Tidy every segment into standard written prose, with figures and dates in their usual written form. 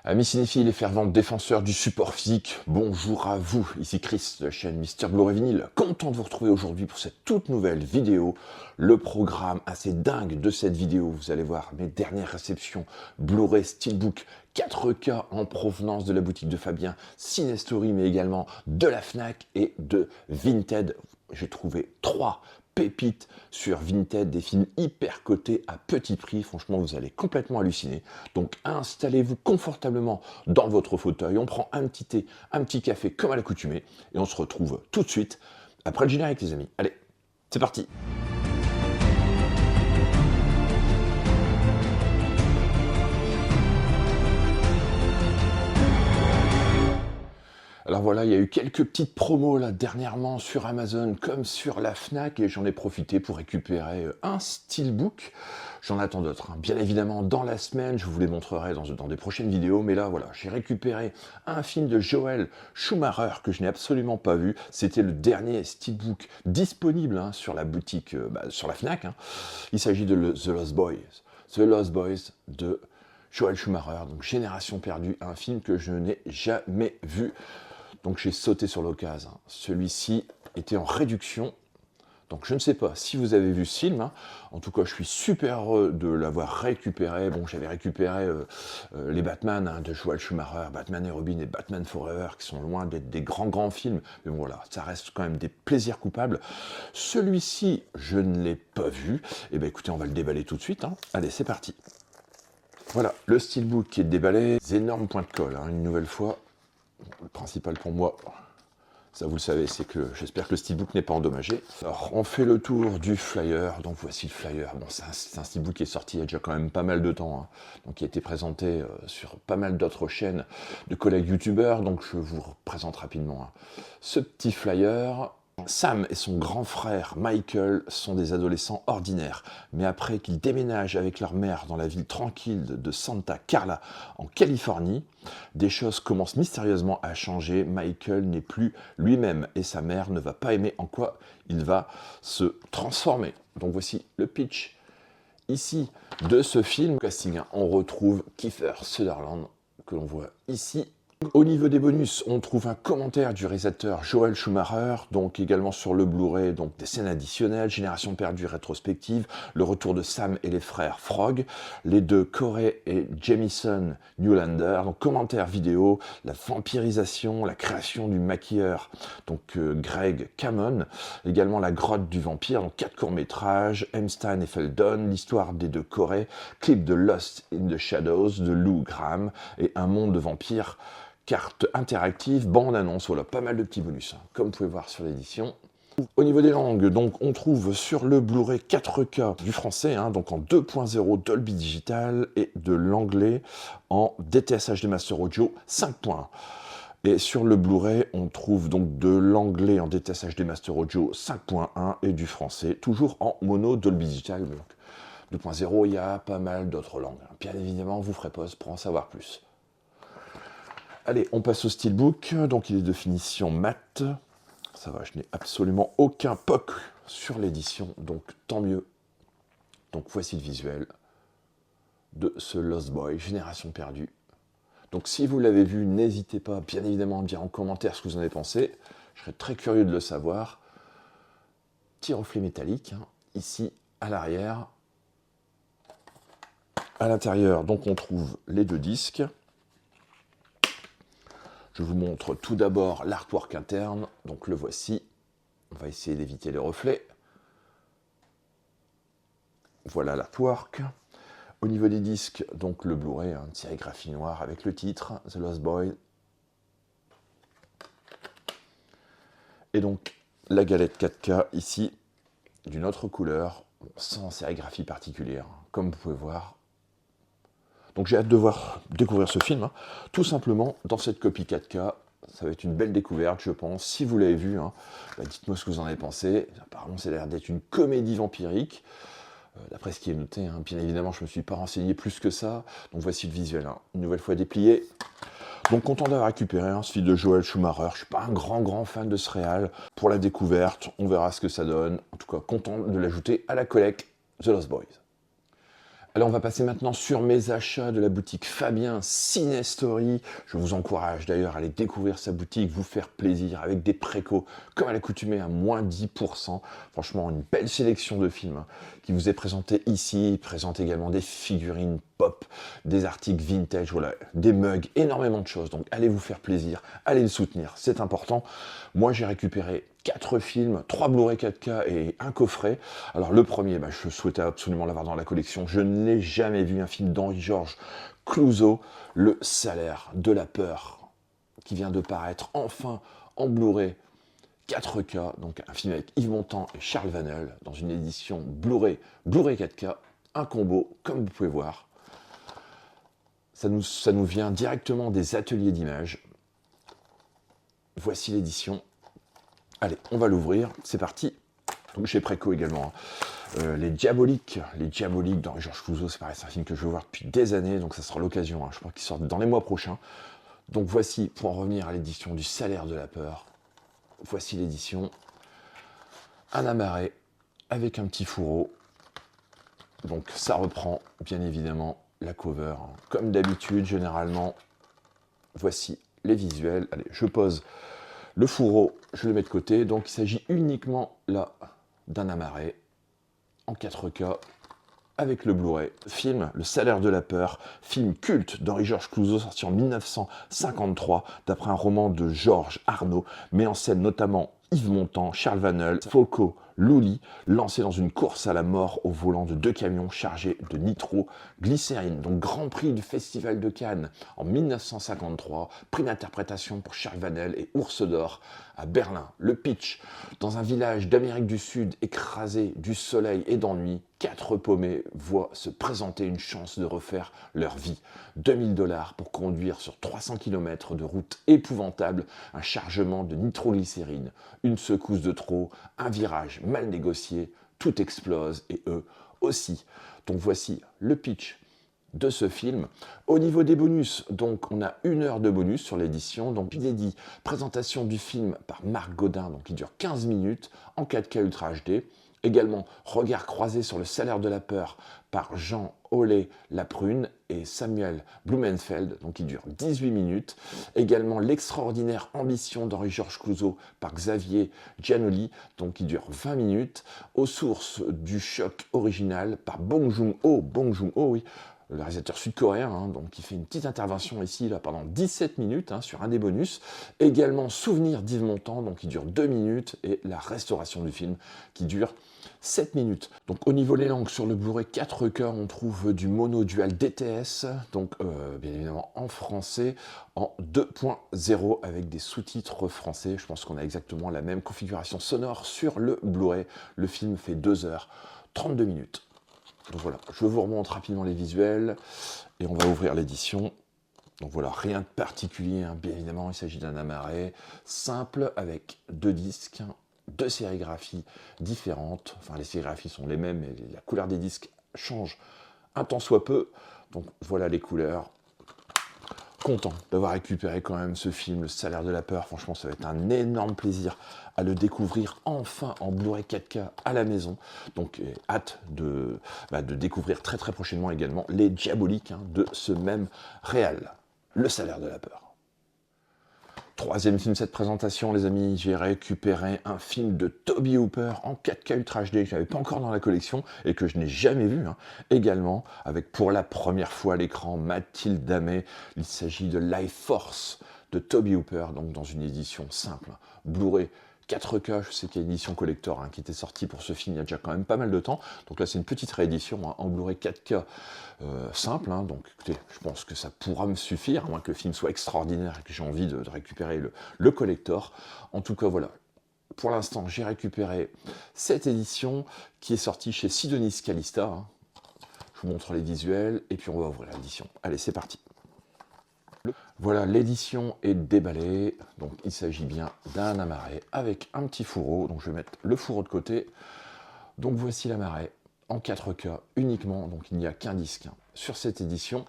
Amis cinéphiles et fervents défenseurs du support physique, bonjour à vous, ici Chris de la chaîne Mister Blu-ray Vinyl, content de vous retrouver aujourd'hui pour cette toute nouvelle vidéo. Le programme assez dingue de cette vidéo, vous allez voir mes dernières réceptions Blu-ray Steelbook 4K en provenance de la boutique de Fabien, Cinestory, mais également de la Fnac et de Vinted. J'ai trouvé 3 pépites sur Vinted, des films hyper cotés à petit prix. Franchement, vous allez complètement halluciner. Donc, installez-vous confortablement dans votre fauteuil. On prend un petit thé, un petit café comme à l'accoutumée. Et on se retrouve tout de suite après le générique, les amis. Allez, c'est parti! Alors voilà, il y a eu quelques petites promos là dernièrement sur Amazon comme sur la Fnac et j'en ai profité pour récupérer un Steelbook. J'en attends d'autres, hein. Bien évidemment dans la semaine, je vous les montrerai dans des prochaines vidéos, mais là voilà, j'ai récupéré un film de Joel Schumacher que je n'ai absolument pas vu. C'était le dernier Steelbook disponible sur la boutique, sur la Fnac. Il s'agit de The Lost Boys. The Lost Boys de Joel Schumacher, donc Génération perdue, un film que je n'ai jamais vu. Donc j'ai sauté sur l'occasion. Celui-ci était en réduction. Donc je ne sais pas si vous avez vu ce film. En tout cas, je suis super heureux de l'avoir récupéré. Bon, j'avais récupéré les Batman de Joel Schumacher, Batman et Robin et Batman Forever, qui sont loin d'être des grands films. Mais bon, voilà, ça reste quand même des plaisirs coupables. Celui-ci, je ne l'ai pas vu. Eh bien écoutez, on va le déballer tout de suite. Allez, c'est parti. Voilà, le Steelbook qui est déballé. Des énormes points de colle, une nouvelle fois. Le principal pour moi, ça vous le savez, c'est que j'espère que le Steelbook n'est pas endommagé. Alors, on fait le tour du flyer. Donc voici le flyer. Bon, c'est un Steelbook qui est sorti il y a déjà quand même pas mal de temps. Donc, qui a été présenté sur pas mal d'autres chaînes de collègues youtubeurs. Donc, je vous représente rapidement ce petit flyer. Sam et son grand frère Michael sont des adolescents ordinaires, mais après qu'ils déménagent avec leur mère dans la ville tranquille de Santa Carla en Californie, des choses commencent mystérieusement à changer. Michael n'est plus lui-même et sa mère ne va pas aimer en quoi il va se transformer. Donc voici le pitch ici de ce film. Casting, on retrouve Kiefer Sutherland que l'on voit ici. Au niveau des bonus, on trouve un commentaire du réalisateur Joel Schumacher, donc également sur le Blu-ray, donc des scènes additionnelles, Génération perdue rétrospective, le retour de Sam et les frères Frog, les deux Corey et Jamison Newlander, donc commentaire vidéo, la vampirisation, la création du maquilleur, donc Greg Camon, également la grotte du vampire, donc 4 courts-métrages, Einstein et Feldon, l'histoire des deux Corey, clip de Lost in the Shadows de Lou Graham et un monde de vampires. Carte interactive, bande-annonce, voilà, pas mal de petits bonus, comme vous pouvez voir sur l'édition. Au niveau des langues, donc on trouve sur le Blu-ray 4K du français, donc en 2.0 Dolby Digital, et de l'anglais en DTS HD Master Audio 5.1. Et sur le Blu-ray, on trouve donc de l'anglais en DTS HD Master Audio 5.1 et du français, toujours en mono Dolby Digital. Donc 2.0, il y a pas mal d'autres langues. Bien évidemment, on vous ferai pause pour en savoir plus. Allez, on passe au Steelbook, donc il est de finition mat. Ça va, je n'ai absolument aucun POC sur l'édition, donc tant mieux. Donc voici le visuel de ce Lost Boy, Génération perdue. Donc si vous l'avez vu, n'hésitez pas, bien évidemment, à me dire en commentaire ce que vous en avez pensé. Je serais très curieux de le savoir. Petit reflet métallique, ici à l'arrière. À l'intérieur, donc on trouve les 2 disques. Je vous montre tout d'abord l'artwork interne, donc le voici. On va essayer d'éviter les reflets. Voilà l'artwork. Au niveau des disques, donc le Blu-ray, une sérigraphie noire avec le titre, The Lost Boy. Et donc la galette 4K ici, d'une autre couleur, sans sérigraphie particulière, comme vous pouvez voir. Donc j'ai hâte de découvrir ce film, tout simplement dans cette copie 4K. Ça va être une belle découverte, je pense. Si vous l'avez vu, dites-moi ce que vous en avez pensé. Apparemment, ça a l'air d'être une comédie vampirique. D'après ce qui est noté, bien évidemment, je ne me suis pas renseigné plus que ça. Donc voici le visuel, une nouvelle fois déplié. Donc content d'avoir récupéré ce film de Joel Schumacher. Je ne suis pas un grand fan de ce réal. Pour la découverte, on verra ce que ça donne. En tout cas, content de l'ajouter à la collecte The Lost Boys. Allez, on va passer maintenant sur mes achats de la boutique Fabien Cinestory. Je vous encourage d'ailleurs à aller découvrir sa boutique, vous faire plaisir avec des précos comme à l'accoutumée à moins 10%. Franchement, une belle sélection de films qui vous est présentée ici. Il présente également des figurines pop, des articles vintage, voilà, des mugs, énormément de choses. Donc allez vous faire plaisir, allez le soutenir, c'est important. Moi, j'ai récupéré 4 films, 3 Blu-ray 4K et un coffret. Alors le premier, je souhaitais absolument l'avoir dans la collection. Je n'ai jamais vu un film d'Henri-Georges Clouzot, Le Salaire de la Peur, qui vient de paraître enfin en Blu-ray 4K, donc un film avec Yves Montand et Charles Vanel, dans une édition Blu-ray 4K, un combo, comme vous pouvez voir. Ça nous vient directement des ateliers d'images. Voici l'édition. Allez, on va l'ouvrir, c'est parti. Donc chez Préco également. Les Diaboliques d'Henri-Georges Clouzot, c'est pareil, c'est un film que je veux voir depuis des années, donc ça sera l'occasion, je crois qu'il sort dans les mois prochains. Donc voici, pour en revenir à l'édition du Salaire de la Peur, voici l'édition. Un amarré avec un petit fourreau. Donc ça reprend bien évidemment la cover, comme d'habitude, généralement. Voici les visuels. Allez, je pose le fourreau, je le mets de côté. Donc il s'agit uniquement là d'un amarré en 4K avec le Blu-ray. Film Le Salaire de la Peur, film culte d'Henri-Georges Clouzot sorti en 1953 d'après un roman de Georges Arnaud, met en scène notamment Yves Montand, Charles Vanel, Folco Lully, lancé dans une course à la mort au volant de 2 camions chargés de nitroglycérine. Donc Grand Prix du Festival de Cannes en 1953, prix d'interprétation pour Charles Vanel et Ours d'Or à Berlin. Le pitch: dans un village d'Amérique du Sud écrasé du soleil et d'ennui, 4 paumés voient se présenter une chance de refaire leur vie. 2000 $ pour conduire sur 300 km de route épouvantable un chargement de nitroglycérine. Une secousse de trop, un virage mal négocié, tout explose et eux aussi. Donc voici le pitch de ce film. Au niveau des bonus, donc on a 1 heure de bonus sur l'édition, donc inédit, présentation du film par Marc Godin, donc qui dure 15 minutes en 4K Ultra HD. Également, regard croisé sur Le Salaire de la Peur par Jean Olé Laprune et Samuel Blumenfeld, donc qui dure 18 minutes. Également, L'extraordinaire ambition d'Henri-Georges Clouzot par Xavier Giannoli, donc qui dure 20 minutes. Aux sources du choc original par Bong Joon-ho, oui, le réalisateur sud-coréen, donc qui fait une petite intervention ici là, pendant 17 minutes sur un des bonus. Également Souvenir d'Yves Montand, donc qui dure 2 minutes, et la restauration du film qui dure 7 minutes. Donc au niveau des langues, sur le Blu-ray 4K, on trouve du mono dual DTS, donc bien évidemment en français, en 2.0 avec des sous-titres français. Je pense qu'on a exactement la même configuration sonore sur le Blu-ray. Le film fait 2 heures 32 minutes. Donc voilà, je vous remonte rapidement les visuels et on va ouvrir l'édition. Donc voilà, rien de particulier, bien évidemment, il s'agit d'un amarré simple avec 2 disques, 2 sérigraphies différentes. Enfin, les sérigraphies sont les mêmes, mais la couleur des disques change un tant soit peu. Donc voilà les couleurs. Content d'avoir récupéré quand même ce film, Le Salaire de la Peur. Franchement, ça va être un énorme plaisir à le découvrir enfin en Blu-ray 4K à la maison. Donc, hâte de découvrir très très prochainement également Les Diaboliques de ce même réal, Le Salaire de la Peur. Troisième film de cette présentation, les amis, j'ai récupéré un film de Tobe Hooper en 4K Ultra HD que je n'avais pas encore dans la collection et que je n'ai jamais vu. Également, avec pour la première fois à l'écran Mathilde Amé. Il s'agit de Life Force de Tobe Hooper, donc dans une édition simple, Blu-ray 4K. Je sais qu'il y a une édition collector qui était sortie pour ce film il y a déjà quand même pas mal de temps. Donc là, c'est une petite réédition en Blu-ray 4K simple. Donc écoutez, je pense que ça pourra me suffire, à moins que le film soit extraordinaire et que j'ai envie de récupérer le collector. En tout cas, voilà. Pour l'instant, j'ai récupéré cette édition qui est sortie chez Sidonis Calista. Je vous montre les visuels et puis on va ouvrir l'édition. Allez, c'est parti. Voilà, l'édition est déballée, donc il s'agit bien d'un amarré avec un petit fourreau, donc je vais mettre le fourreau de côté. Donc voici l'amarré en 4K uniquement, donc il n'y a qu'un disque sur cette édition.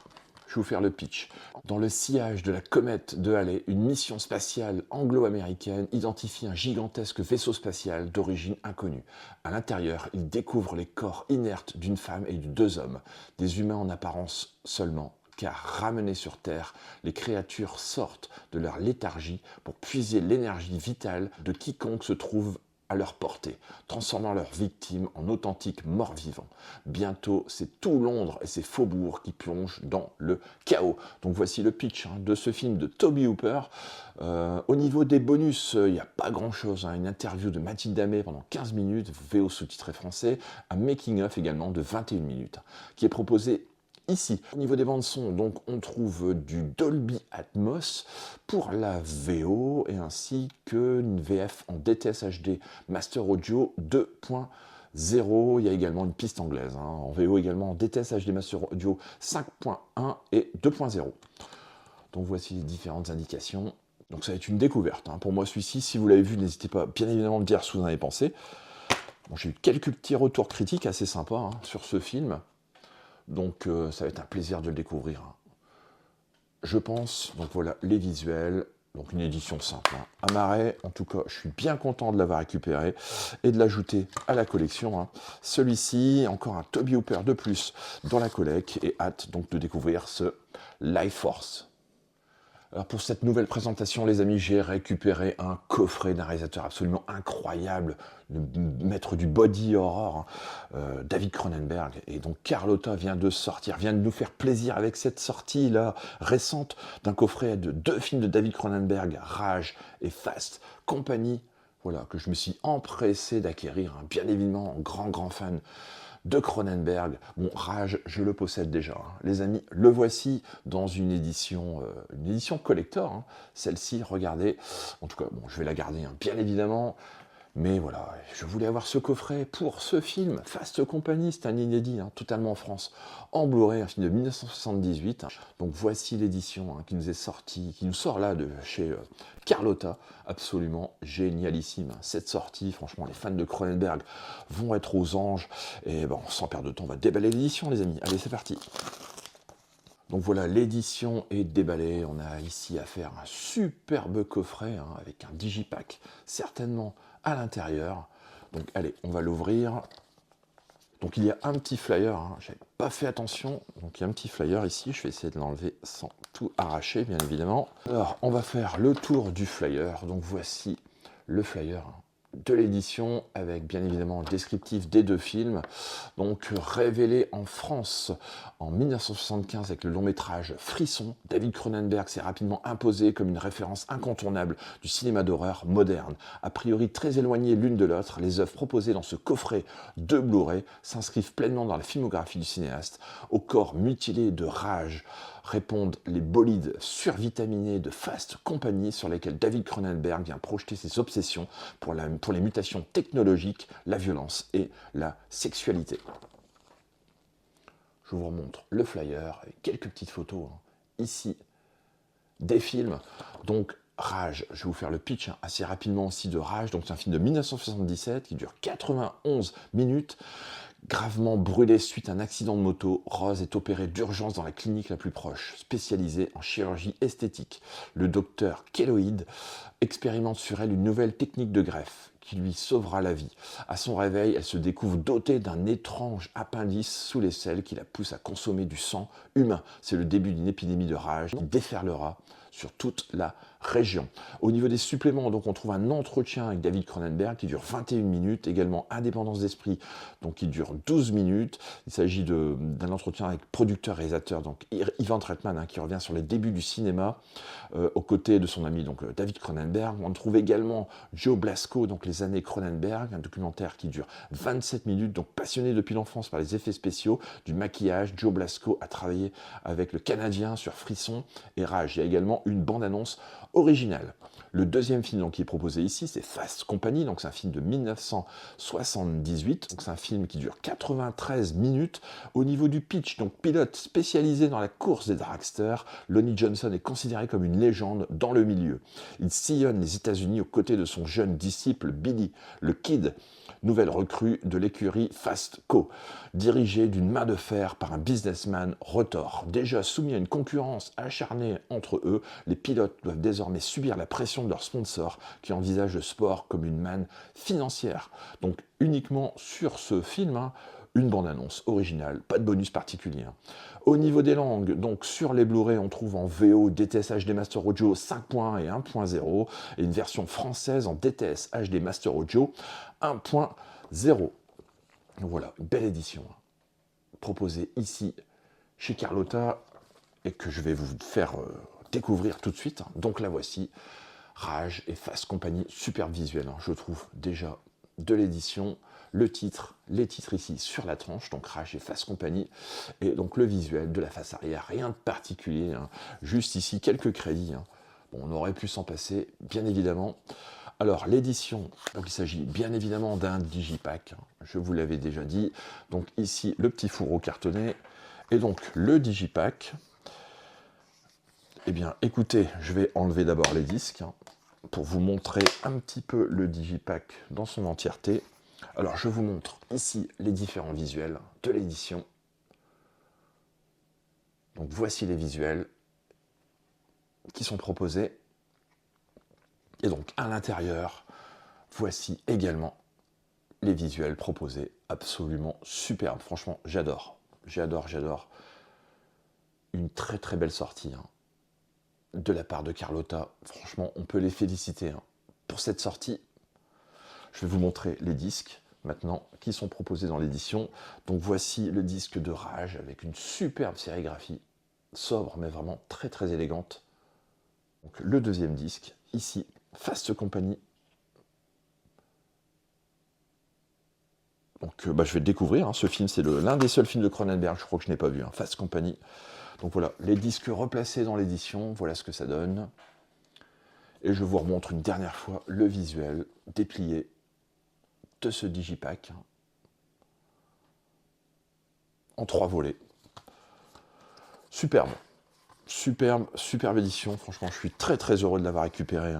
Je vais vous faire le pitch. Dans le sillage de la comète de Halley, une mission spatiale anglo-américaine identifie un gigantesque vaisseau spatial d'origine inconnue. À l'intérieur, il découvre les corps inertes d'une femme et de 2 hommes, des humains en apparence seulement, car ramenés sur Terre, les créatures sortent de leur léthargie pour puiser l'énergie vitale de quiconque se trouve à leur portée, transformant leurs victimes en authentiques morts-vivants. Bientôt, c'est tout Londres et ses faubourgs qui plongent dans le chaos. Donc voici le pitch de ce film de Toby Hooper. Au niveau des bonus, il n'y a pas grand-chose. Une interview de Mathilde Amé pendant 15 minutes, VO sous-titré français, un making-of également de 21 minutes, qui est proposé ici. Au niveau des bandes son, donc on trouve du Dolby Atmos pour la VO et ainsi qu'une VF en DTS HD Master Audio 2.0. Il y a également une piste anglaise en VO également en DTS HD Master Audio 5.1 et 2.0. Donc voici les différentes indications. Donc ça va être une découverte pour moi celui-ci. Si vous l'avez vu, n'hésitez pas bien évidemment à me dire ce que vous en avez pensé. Bon, j'ai eu quelques petits retours critiques assez sympas sur ce film. Donc ça va être un plaisir de le découvrir. Je pense, donc voilà les visuels, donc une édition simple. À Marais, en tout cas, je suis bien content de l'avoir récupéré et de l'ajouter à la collection. Celui-ci, encore un Toby Hooper de plus dans la collecte et hâte donc de découvrir ce Life Force. Alors pour cette nouvelle présentation, les amis, j'ai récupéré un coffret d'un réalisateur absolument incroyable, le maître du body horror, David Cronenberg. Et donc Carlotta vient de sortir, vient de nous faire plaisir avec cette sortie là récente d'un coffret de 2 films de David Cronenberg, Rage et Fast Company. Voilà, que je me suis empressé d'acquérir, bien évidemment, grand fan de Cronenberg. Bon, Rage, je le possède déjà. Les amis, le voici dans une édition collector. Celle-ci, regardez. En tout cas, bon, je vais la garder, bien évidemment. Mais voilà, je voulais avoir ce coffret pour ce film. Fast Company, c'est un inédit, totalement en France. En Blu-ray, un film de 1978. Donc voici l'édition qui nous est sortie, qui nous sort là de chez Carlotta. Absolument génialissime. Cette sortie, franchement, les fans de Cronenberg vont être aux anges. Et bon, sans perdre de temps, on va déballer l'édition, les amis. Allez, c'est parti. Donc voilà, l'édition est déballée. On a ici à faire un superbe coffret avec un digipack, certainement à l'intérieur. Donc allez, on va l'ouvrir. Donc il y a un petit flyer, j'avais pas fait attention. Donc il y a un petit flyer ici, je vais essayer de l'enlever sans tout arracher, bien évidemment. Alors, on va faire le tour du flyer. Donc voici le flyer de l'édition avec bien évidemment le descriptif des 2 films. Donc révélé en France en 1975 avec le long métrage Frisson, David Cronenberg s'est rapidement imposé comme une référence incontournable du cinéma d'horreur moderne. A priori très éloignées l'une de l'autre, les œuvres proposées dans ce coffret de Blu-ray s'inscrivent pleinement dans la filmographie du cinéaste. Au corps mutilé de Rage répondent les bolides survitaminés de Fast Company sur lesquels David Cronenberg vient projeter ses obsessions pour les mutations technologiques, la violence et la sexualité. Je vous remontre le flyer avec quelques petites photos ici des films. Donc Rage, je vais vous faire le pitch assez rapidement aussi de Rage. Donc c'est un film de 1977 qui dure 91 minutes. Gravement brûlée suite à un accident de moto, Rose est opérée d'urgence dans la clinique la plus proche, spécialisée en chirurgie esthétique. Le docteur Keloid expérimente sur elle une nouvelle technique de greffe qui lui sauvera la vie. À son réveil, elle se découvre dotée d'un étrange appendice sous l'aisselle qui la pousse à consommer du sang humain. C'est le début d'une épidémie de rage qui déferlera sur toute la région. Au niveau des suppléments, donc on trouve un entretien avec David Cronenberg qui dure 21 minutes, également Indépendance d'esprit, donc qui dure 12 minutes. Il s'agit d'un entretien avec producteur-réalisateur, donc Ivan Reitman, qui revient sur les débuts du cinéma, aux côtés de son ami donc David Cronenberg. On trouve également Joe Blasco, donc les années Cronenberg, un documentaire qui dure 27 minutes, donc passionné depuis l'enfance par les effets spéciaux, du maquillage. Joe Blasco a travaillé avec le Canadien sur Frisson et Rage. Il y a également une bande-annonce originale. Le deuxième film donc, qui est proposé ici, c'est Fast Company, donc c'est un film de 1978, donc c'est un film qui dure 93 minutes. Au niveau du pitch, donc pilote spécialisé dans la course des dragsters, Lonnie Johnson est considéré comme une légende dans le milieu. Il sillonne les États-Unis aux côtés de son jeune disciple Billy, le Kid, nouvelle recrue de l'écurie Fast Co, dirigée d'une main de fer par un businessman retors. Déjà soumis à une concurrence acharnée entre eux, les pilotes doivent désormais subir la pression de leurs sponsors qui envisagent le sport comme une manne financière. Donc uniquement sur ce film, une bande-annonce originale, pas de bonus particulier. Au niveau des langues, donc sur les Blu-ray, on trouve en VO DTS HD Master Audio 5.1 et 1.0 et une version française en DTS HD Master Audio 1.0. Voilà, une belle édition proposée ici chez Carlotta et que je vais vous faire découvrir tout de suite. Donc la voici, Rage et Fast Company, superbe visuel, je trouve déjà de l'édition. Le titre, les titres ici sur la tranche, donc Rage et Fast Company, et donc le visuel de la face arrière, rien de particulier, juste ici quelques crédits. Bon, on aurait pu s'en passer, bien évidemment. Alors l'édition, donc il s'agit bien évidemment d'un digipack, je vous l'avais déjà dit. Donc ici le petit fourreau cartonné, et donc le digipack. Eh bien écoutez, je vais enlever d'abord les disques, pour vous montrer un petit peu le digipack dans son entièreté. Alors, je vous montre ici les différents visuels de l'édition. Donc, voici les visuels qui sont proposés. Et donc, à l'intérieur, voici également les visuels proposés. Absolument superbe. Franchement, j'adore. J'adore. Une très très belle sortie de la part de Carlotta. Franchement, on peut les féliciter pour cette sortie. Je vais vous montrer les disques maintenant qui sont proposés dans l'édition. Donc voici le disque de Rage avec une superbe sérigraphie, sobre mais vraiment très très élégante. Donc le deuxième disque, ici, Fast Company. Donc je vais le découvrir, ce film c'est l'un des seuls films de Cronenberg, je crois que je n'ai pas vu, Fast Company. Donc voilà, les disques replacés dans l'édition, voilà ce que ça donne. Et je vous remontre une dernière fois le visuel déplié de ce digipack en 3 volets. Superbe édition. Franchement, je suis très très heureux de l'avoir récupéré.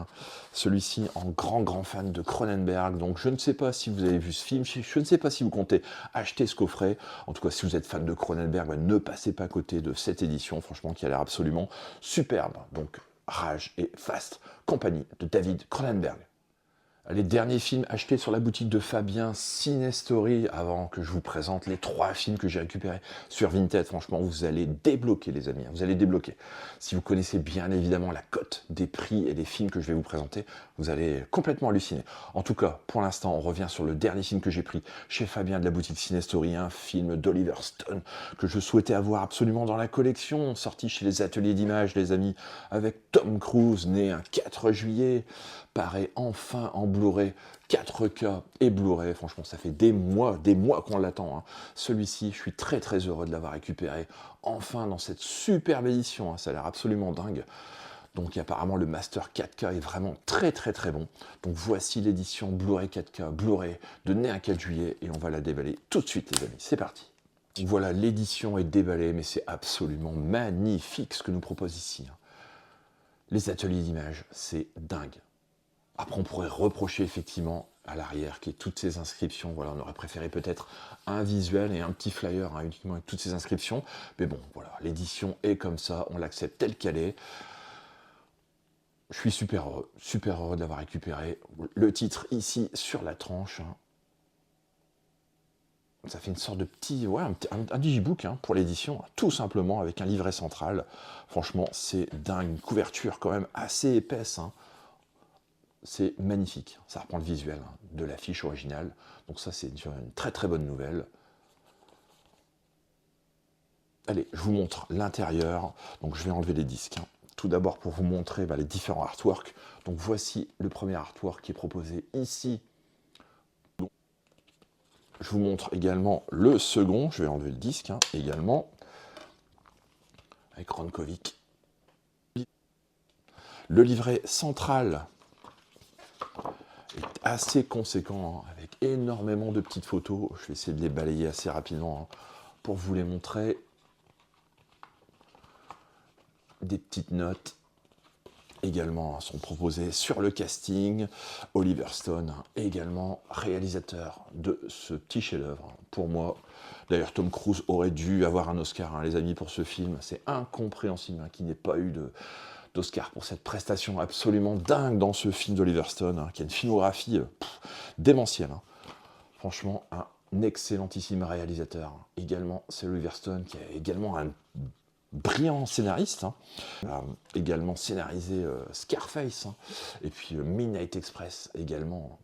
Celui-ci en grand fan de Cronenberg. Donc je ne sais pas si vous avez vu ce film, je ne sais pas si vous comptez acheter ce coffret. En tout cas, si vous êtes fan de Cronenberg, ne passez pas à côté de cette édition, franchement, qui a l'air absolument superbe. Donc Rage et Fast Company de David Cronenberg. Les derniers films achetés sur la boutique de Fabien Cinestory, avant que je vous présente les 3 films que j'ai récupérés sur Vinted. Franchement, vous allez débloquer, les amis, vous allez débloquer. Si vous connaissez bien évidemment la cote des prix et des films que je vais vous présenter, vous allez complètement halluciner. En tout cas, pour l'instant, on revient sur le dernier film que j'ai pris chez Fabien de la boutique Cinestory, un film d'Oliver Stone que je souhaitais avoir absolument dans la collection, sorti chez les ateliers d'images, les amis, avec Tom Cruise, né un 4 juillet, paraît enfin en Blu-ray 4K et Blu-ray. Franchement, ça fait des mois qu'on l'attend. Celui-ci, je suis très très heureux de l'avoir récupéré enfin dans cette superbe édition. Ça a l'air absolument dingue. Donc apparemment le Master 4K est vraiment très bon. Donc voici l'édition Blu-ray 4K, Blu-ray de né un 4 juillet et on va la déballer tout de suite, les amis. C'est parti. Donc voilà, l'édition est déballée, mais c'est absolument magnifique ce que nous propose ici. Les ateliers d'images, c'est dingue. Après, on pourrait reprocher effectivement à l'arrière qu'il y ait toutes ces inscriptions. Voilà, on aurait préféré peut-être un visuel et un petit flyer uniquement avec toutes ces inscriptions. Mais bon, voilà, l'édition est comme ça, on l'accepte telle qu'elle est. Je suis super heureux de l'avoir récupéré. Le titre ici sur la tranche. Ça fait une sorte de petit, un digibook pour l'édition, tout simplement avec un livret central. Franchement, c'est dingue, une couverture quand même assez épaisse. C'est magnifique, ça reprend le visuel de l'affiche originale, donc ça c'est une très bonne nouvelle. Allez, je vous montre l'intérieur, donc je vais enlever les disques. Tout d'abord pour vous montrer les différents artworks. Donc voici le premier artwork qui est proposé ici. Donc, je vous montre également le second, je vais enlever le disque également, avec Ron Kovic. Le livret central est assez conséquent, avec énormément de petites photos. Je vais essayer de les balayer assez rapidement pour vous les montrer. Des petites notes, également sont proposés sur le casting. Oliver Stone, également réalisateur de ce petit chef-d'œuvre. Pour moi, d'ailleurs, Tom Cruise aurait dû avoir un Oscar, hein, les amis, pour ce film. C'est incompréhensible hein, qu'il n'ait pas eu d'Oscar pour cette prestation absolument dingue dans ce film d'Oliver Stone, hein, qui a une filmographie démentielle. Hein. Franchement, un excellentissime réalisateur. Également, c'est Oliver Stone, qui est également un brillant scénariste, hein. Il a également scénarisé Scarface, hein. Et puis Midnight Express, également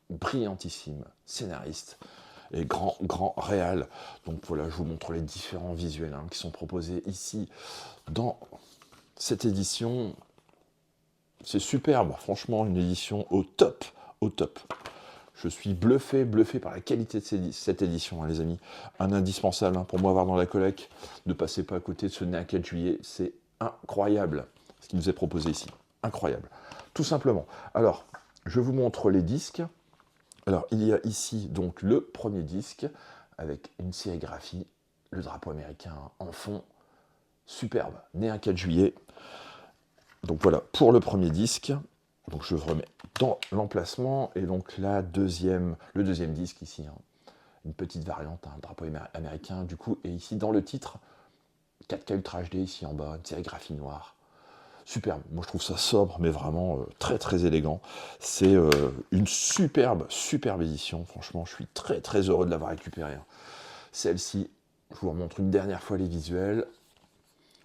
brillantissime scénariste et grand réal. Donc voilà, je vous montre les différents visuels hein, qui sont proposés ici dans cette édition. C'est superbe, franchement, une édition au top, au top. Je suis bluffé par la qualité de cette édition, hein, les amis. Un indispensable hein, pour moi avoir dans la collecte. Ne passez pas à côté de ce Né un 4 juillet. C'est incroyable ce qui nous est proposé ici. Incroyable. Tout simplement. Alors, je vous montre les disques. Alors, il y a ici donc le premier disque avec une sérigraphie, le drapeau américain en fond. Superbe. Né un 4 juillet. Donc voilà, pour le premier disque. Donc je remets dans l'emplacement, et donc le deuxième disque ici, hein, une petite variante, un drapeau américain du coup, et ici dans le titre, 4K Ultra HD ici en bas, une sérigraphie noire, superbe, moi je trouve ça sobre, mais vraiment très élégant, c'est une superbe édition, franchement je suis très heureux de l'avoir récupérée, hein. Celle-ci, je vous remontre une dernière fois les visuels.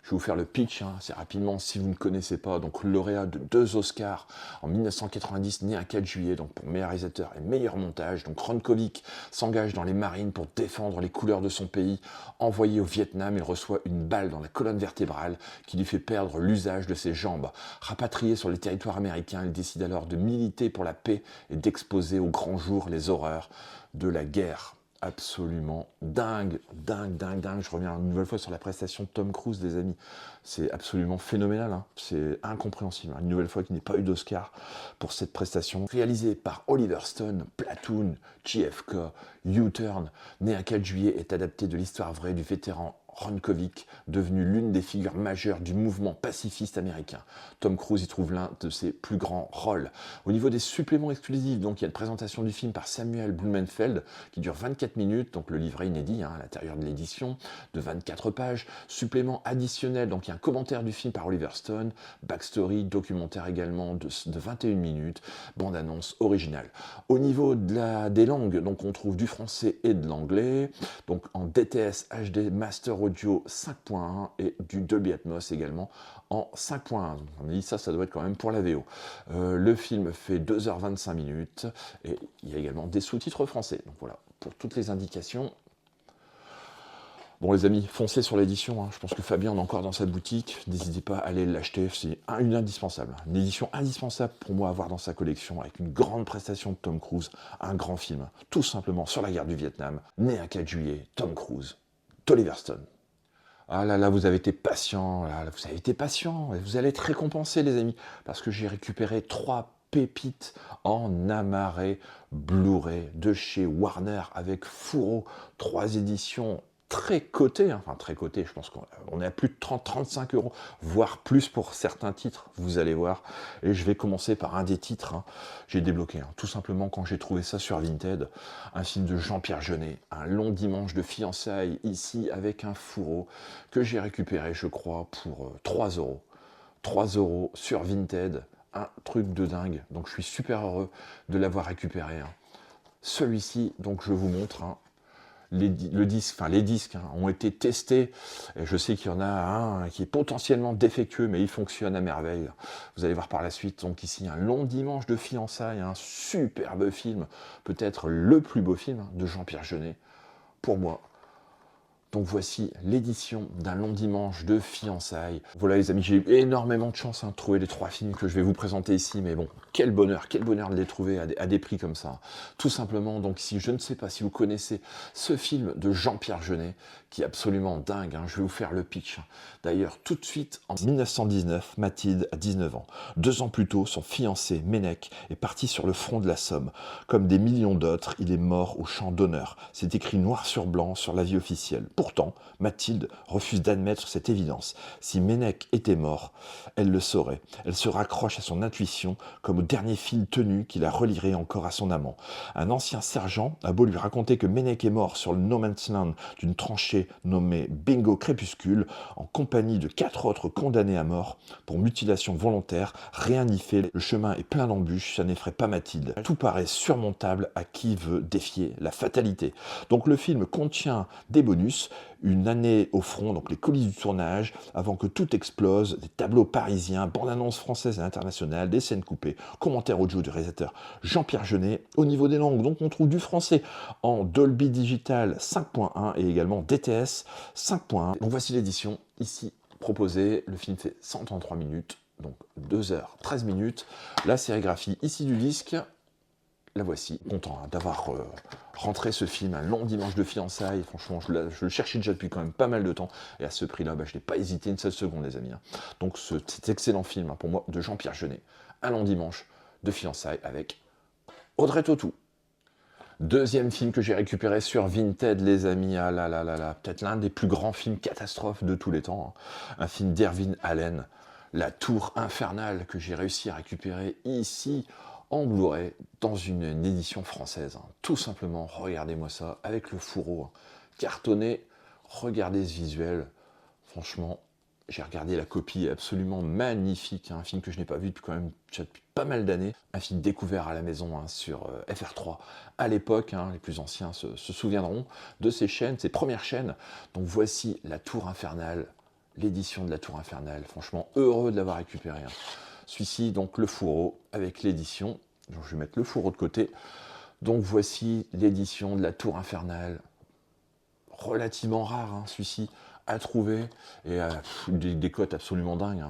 Je vais vous faire le pitch, hein, assez rapidement, si vous ne connaissez pas. Donc, lauréat de 2 Oscars en 1990, né un 4 juillet, donc pour meilleur réalisateur et meilleur montage. Donc, Ron Kovic s'engage dans les marines pour défendre les couleurs de son pays. Envoyé au Vietnam, il reçoit une balle dans la colonne vertébrale qui lui fait perdre l'usage de ses jambes. Rapatrié sur les territoires américains, il décide alors de militer pour la paix et d'exposer au grand jour les horreurs de la guerre. Absolument dingue. Je reviens une nouvelle fois sur la prestation de Tom Cruise, les amis. C'est absolument phénoménal, hein. C'est incompréhensible. Une nouvelle fois qu'il n'ait pas eu d'Oscar pour cette prestation. Réalisé par Oliver Stone, Platoon, JFK, U-Turn, Né un 4 juillet est adapté de l'histoire vraie du vétéran Ron Kovic, devenu l'une des figures majeures du mouvement pacifiste américain. Tom Cruise y trouve l'un de ses plus grands rôles. Au niveau des suppléments exclusifs, donc il y a une présentation du film par Samuel Blumenfeld qui dure 24 minutes, donc le livret inédit hein, à l'intérieur de l'édition, de 24 pages. Supplément additionnel, donc il y a un commentaire du film par Oliver Stone, backstory, documentaire également de 21 minutes, bande-annonce originale. Au niveau des langues, donc on trouve du français et de l'anglais, donc en DTS HD Master Audio 5.1 et du Dolby Atmos également en 5.1. On me dit ça doit être quand même pour la VO. Le film fait 2h25 minutes et il y a également des sous-titres français. Donc voilà, pour toutes les indications. Bon les amis, foncez sur l'édition, hein. Je pense que Fabien en a encore dans sa boutique, n'hésitez pas à aller l'acheter, c'est une indispensable. Une édition indispensable pour moi à avoir dans sa collection, avec une grande prestation de Tom Cruise, un grand film, tout simplement sur la guerre du Vietnam, né un 4 juillet, Tom Cruise, d'Oliver Stone. Ah là là, vous avez été patient, vous allez être récompensés les amis, parce que j'ai récupéré 3 pépites en amarré Blu-ray de chez Warner avec Fourreau, 3 éditions très cotées, hein. Enfin très cotées, je pense qu'on est à plus de 30-35 euros, voire plus pour certains titres, vous allez voir. Et je vais commencer par un des titres, hein. J'ai débloqué, hein, tout simplement quand j'ai trouvé ça sur Vinted, un film de Jean-Pierre Jeunet, un long dimanche de fiançailles, ici avec un fourreau, que j'ai récupéré, je crois, pour 3 euros. 3 euros sur Vinted, un truc de dingue, donc je suis super heureux de l'avoir récupéré, hein. Celui-ci, donc je vous montre, hein. Les disques hein, ont été testés, et je sais qu'il y en a un qui est potentiellement défectueux, mais il fonctionne à merveille. Vous allez voir par la suite, donc ici, un long dimanche de fiançailles, un superbe film, peut-être le plus beau film de Jean-Pierre Jeunet, pour moi. Donc voici l'édition d'un long dimanche de fiançailles. Voilà les amis, j'ai eu énormément de chance de trouver les 3 films que je vais vous présenter ici, mais bon, quel bonheur de les trouver à des prix comme ça. Tout simplement, donc ici, je ne sais pas si vous connaissez ce film de Jean-Pierre Jeunet, qui est absolument dingue, hein. Je vais vous faire le pitch. D'ailleurs, tout de suite, en 1919, Mathilde a 19 ans. 2 ans plus tôt, son fiancé, Ménec, est parti sur le front de la Somme. Comme des millions d'autres, il est mort au champ d'honneur. C'est écrit noir sur blanc sur l'avis officiel. Pourtant, Mathilde refuse d'admettre cette évidence. Si Ménec était mort, elle le saurait. Elle se raccroche à son intuition comme au dernier fil tenu qui la relierait encore à son amant. Un ancien sergent a beau lui raconter que Ménec est mort sur le No Man's Land d'une tranchée nommée Bingo Crépuscule, en compagnie de 4 autres condamnés à mort pour mutilation volontaire, rien n'y fait. Le chemin est plein d'embûches, ça n'effraie pas Mathilde. Tout paraît surmontable à qui veut défier la fatalité. Donc le film contient des bonus, une année au front, donc les coulisses du tournage, avant que tout explose, des tableaux parisiens, bandes-annonces françaises et internationales, des scènes coupées, commentaires audio du réalisateur Jean-Pierre Jeunet. Au niveau des langues, donc on trouve du français en Dolby Digital 5.1 et également DTS 5.1. Donc voici l'édition ici proposée. Le film fait 133 minutes, donc 2h13. La sérigraphie ici du disque, la voici. Content d'avoir rentré ce film, un long dimanche de fiançailles. Franchement, je le cherchais déjà depuis quand même pas mal de temps. Et à ce prix-là, je n'ai pas hésité une seule seconde, les amis. Donc cet excellent film, pour moi, de Jean-Pierre Jeunet. Un long dimanche de fiançailles avec Audrey Tautou. Deuxième film que j'ai récupéré sur Vinted, les amis. Ah là là là là, peut-être l'un des plus grands films catastrophes de tous les temps. Un film d'Irving Allen, La Tour Infernale, que j'ai réussi à récupérer ici en Blu-ray dans une édition française. Tout simplement, regardez-moi ça, avec le fourreau cartonné. Regardez ce visuel. Franchement, j'ai regardé la copie absolument magnifique. Un film que je n'ai pas vu depuis depuis pas mal d'années. Un film découvert à la maison sur FR3 à l'époque. Les plus anciens se souviendront de ces chaînes, ces premières chaînes. Donc voici La Tour Infernale, l'édition de La Tour Infernale. Franchement, heureux de l'avoir récupéré. Celui-ci, donc le fourreau avec l'édition. Donc je vais mettre le fourreau de côté. Donc voici l'édition de La Tour Infernale. Relativement rare, celui-ci, à trouver. Et des cotes absolument dingues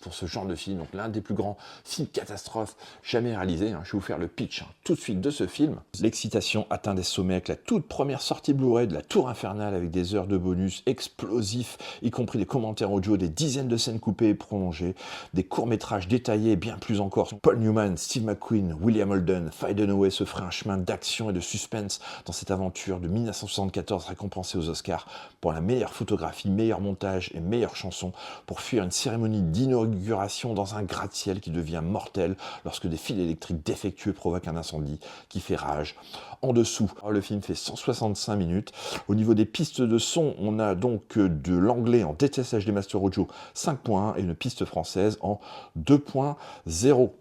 pour ce genre de film. Donc l'un des plus grands films catastrophes jamais réalisés. Je vais vous faire le pitch tout de suite de ce film. L'excitation atteint des sommets avec la toute première sortie Blu-ray de La Tour Infernale, avec des heures de bonus explosifs, y compris des commentaires audio, des dizaines de scènes coupées et prolongées, des courts-métrages détaillés et bien plus encore. Paul Newman, Steve McQueen, William Holden, Faye Dunaway se ferait un chemin d'action et de suspense dans cette aventure de 1974 récompensée aux Oscars pour la meilleure photographie, meilleur montage et meilleure chanson, pour fuir une cérémonie d'inauguration dans un gratte-ciel qui devient mortel lorsque des fils électriques défectueux provoquent un incendie qui fait rage en dessous. Alors, le film fait 165 minutes. Au niveau des pistes de son, on a donc de l'anglais en DTS HD Master Audio 5.1 et une piste française en 2.0.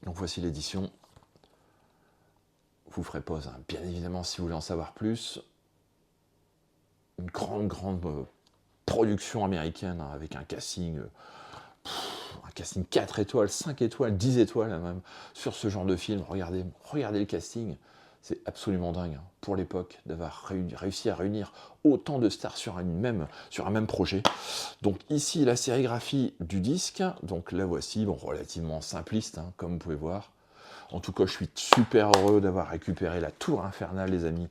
Donc voici l'édition. Vous ferez pause, bien évidemment, si vous voulez en savoir plus. Une grande production américaine avec un casting 4 étoiles, 5 étoiles, 10 étoiles même sur ce genre de film. Regardez le casting, c'est absolument dingue pour l'époque d'avoir réussi à réunir autant de stars sur un même projet. Donc ici la sérigraphie du disque, donc la voici, relativement simpliste comme vous pouvez voir. En tout cas, je suis super heureux d'avoir récupéré La Tour Infernale, les amis.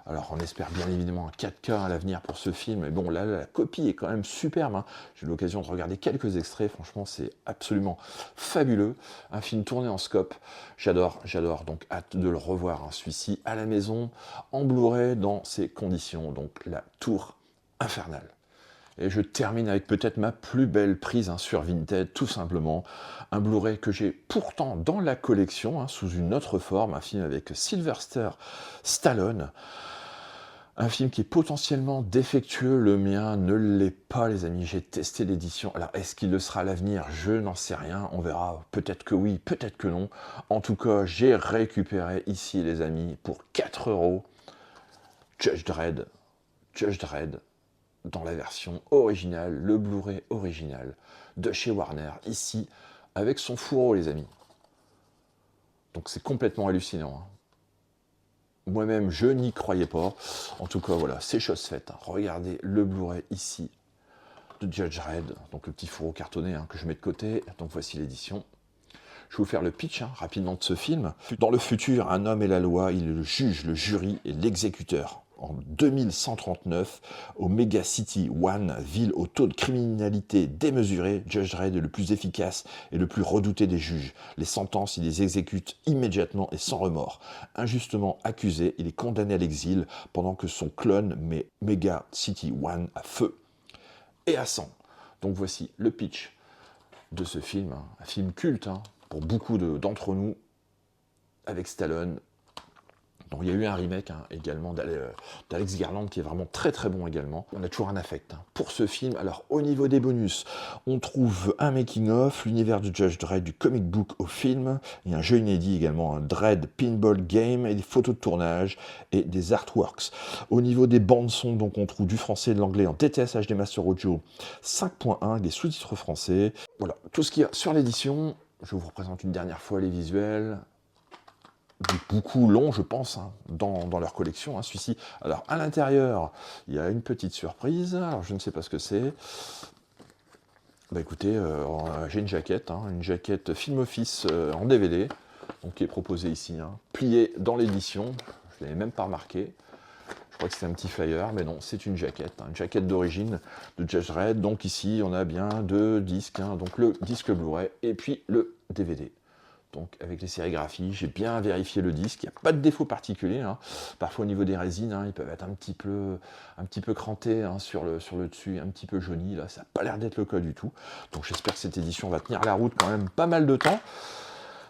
Alors, on espère bien évidemment un 4K à l'avenir pour ce film. Mais bon, là, la copie est quand même superbe. J'ai eu l'occasion de regarder quelques extraits. Franchement, c'est absolument fabuleux. Un film tourné en scope. J'adore. Donc, hâte de le revoir, celui-ci, à la maison, en Blu-ray, dans ces conditions. Donc, La Tour Infernale. Et je termine avec peut-être ma plus belle prise sur Vinted, tout simplement. Un Blu-ray que j'ai pourtant dans la collection, sous une autre forme. Un film avec Sylvester Stallone. Un film qui est potentiellement défectueux, le mien ne l'est pas, les amis. J'ai testé l'édition. Alors, est-ce qu'il le sera à l'avenir? Je n'en sais rien. On verra. Peut-être que oui, peut-être que non. En tout cas, j'ai récupéré ici, les amis, pour 4 €, Judge Dredd, dans la version originale, le Blu-ray original de chez Warner, ici, avec son fourreau, les amis. Donc, c'est complètement hallucinant. Moi-même, je n'y croyais pas. En tout cas, voilà, c'est chose faite. Regardez le Blu-ray ici de Judge Dredd, donc le petit fourreau cartonné que je mets de côté. Donc voici l'édition. Je vais vous faire le pitch rapidement de ce film. Dans le futur, un homme est la loi, il est le juge, le jury et l'exécuteur. en 2139, au Mega City One, ville au taux de criminalité démesuré, Judge Dredd est le plus efficace et le plus redouté des juges. Les sentences, il les exécute immédiatement et sans remords. Injustement accusé, il est condamné à l'exil pendant que son clone met Mega City One à feu et à sang. Donc voici le pitch de ce film, hein. Un film culte hein, pour beaucoup d'entre nous, avec Stallone. Donc, il y a eu un remake hein, également d'Alex Garland qui est vraiment très très bon également. On a toujours un affect hein, pour ce film. Alors au niveau des bonus, on trouve un making-of, l'univers de Judge Dredd du comic book au film. Il y a un jeu inédit également, un Dredd Pinball Game et des photos de tournage et des artworks. Au niveau des bandes son, donc on trouve du français et de l'anglais en DTS HD Master Audio 5.1, des sous-titres français. Voilà, tout ce qu'il y a sur l'édition. Je vous représente une dernière fois les visuels. Beaucoup l'ont, je pense, hein, dans leur collection, hein, celui-ci. Alors, à l'intérieur, il y a une petite surprise. Alors, je ne sais pas ce que c'est. Bah écoutez, j'ai une jaquette Film Office en DVD, donc qui est proposée ici, hein, pliée dans l'édition. Je ne l'avais même pas remarqué. Je crois que c'était un petit flyer, mais non, c'est une jaquette d'origine de Judge Dredd. Donc ici, on a bien deux disques, hein, donc le disque Blu-ray et puis le DVD. Donc avec les sérigraphies, j'ai bien vérifié le disque, il n'y a pas de défaut particulier. Hein. Parfois au niveau des résines, hein, ils peuvent être un petit peu crantés hein, sur le dessus, un petit peu jaunis. Là, ça n'a pas l'air d'être le cas du tout. Donc j'espère que cette édition va tenir la route quand même pas mal de temps.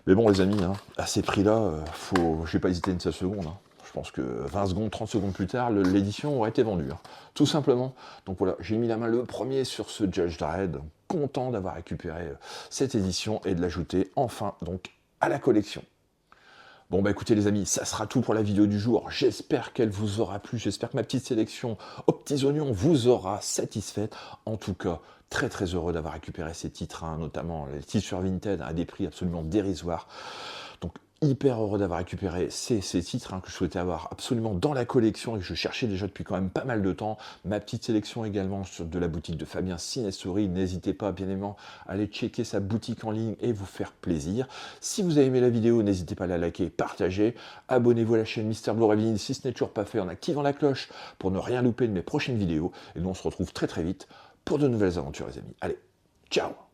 Mais bon les amis, hein, à ces prix-là, je n'ai pas hésité une seule seconde. Hein. Je pense que 20 secondes, 30 secondes plus tard, l'édition aurait été vendue. Hein. Tout simplement. Donc voilà, j'ai mis la main le premier sur ce Judge Dredd. Content d'avoir récupéré cette édition et de l'ajouter enfin donc à la collection. Bon bah écoutez les amis, ça sera tout pour la vidéo du jour. J'espère qu'elle vous aura plu, j'espère que ma petite sélection aux petits oignons vous aura satisfaite. En tout cas, très très heureux d'avoir récupéré ces titres, hein, notamment les titres sur Vinted à des prix absolument dérisoires. Donc hyper heureux d'avoir récupéré ces titres hein, que je souhaitais avoir absolument dans la collection et que je cherchais déjà depuis quand même pas mal de temps. Ma petite sélection également de la boutique de Fabien Ciné-Story. N'hésitez pas bien évidemment à aller checker sa boutique en ligne et vous faire plaisir. Si vous avez aimé la vidéo, n'hésitez pas à la liker, partager. Abonnez-vous à la chaîne Mister Blu-ray Vinyl si ce n'est toujours pas fait en activant la cloche pour ne rien louper de mes prochaines vidéos. Et nous on se retrouve très très vite pour de nouvelles aventures les amis. Allez, ciao!